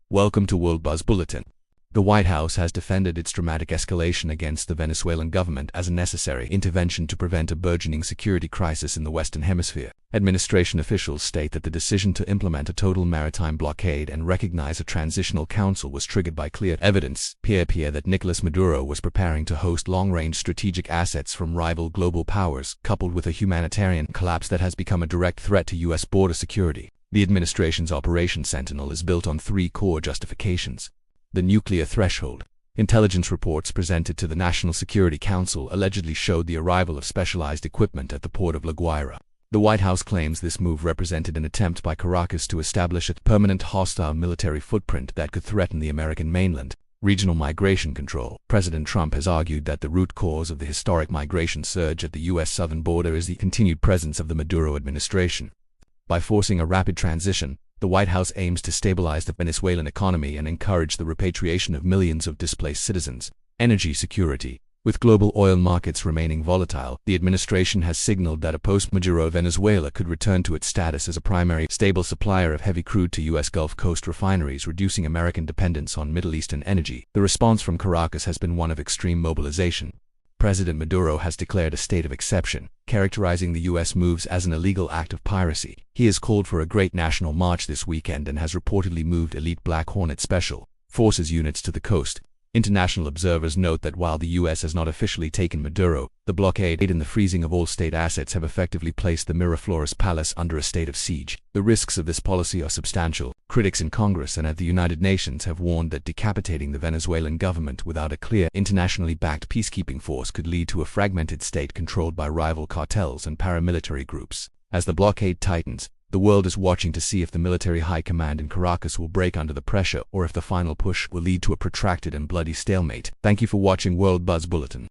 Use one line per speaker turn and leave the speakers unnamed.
Welcome to World Buzz Bulletin. The White House has defended its dramatic escalation against the Venezuelan government as a necessary intervention to prevent a burgeoning security crisis in the Western Hemisphere. Administration officials state that the decision to implement a total maritime blockade and recognize a transitional council was triggered by clear evidence that Nicolás Maduro was preparing to host long-range strategic assets from rival global powers, coupled with a humanitarian collapse that has become a direct threat to U.S. border security. The administration's Operation Sentinel is built on three core justifications. The nuclear threshold. Intelligence reports presented to the National Security Council allegedly showed the arrival of specialized equipment at the port of La Guaira. The White House claims this move represented an attempt by Caracas to establish a permanent hostile military footprint that could threaten the American mainland. Regional migration control. President Trump has argued that the root cause of the historic migration surge at the U.S. southern border is the continued presence of the Maduro administration. By forcing a rapid transition, the White House aims to stabilize the Venezuelan economy and encourage the repatriation of millions of displaced citizens. Energy security. With global oil markets remaining volatile, the administration has signaled that a post-Maduro Venezuela could return to its status as a primary, stable supplier of heavy crude to U.S. Gulf Coast refineries, reducing American dependence on Middle Eastern energy. The response from Caracas has been one of extreme mobilization. President Maduro has declared a state of exception, characterizing the U.S. moves as an illegal act of piracy. He has called for a great national march this weekend and has reportedly moved elite Black Hornet Special Forces units to the coast. International observers note that while the U.S. has not officially taken Maduro, the blockade and the freezing of all state assets have effectively placed the Miraflores Palace under a state of siege. The risks of this policy are substantial. Critics in Congress and at the United Nations have warned that decapitating the Venezuelan government without a clear, internationally backed peacekeeping force could lead to a fragmented state controlled by rival cartels and paramilitary groups. As the blockade tightens, the world is watching to see if the military high command in Caracas will break under the pressure or if the final push will lead to a protracted and bloody stalemate. Thank you for watching World Buzz Bulletin.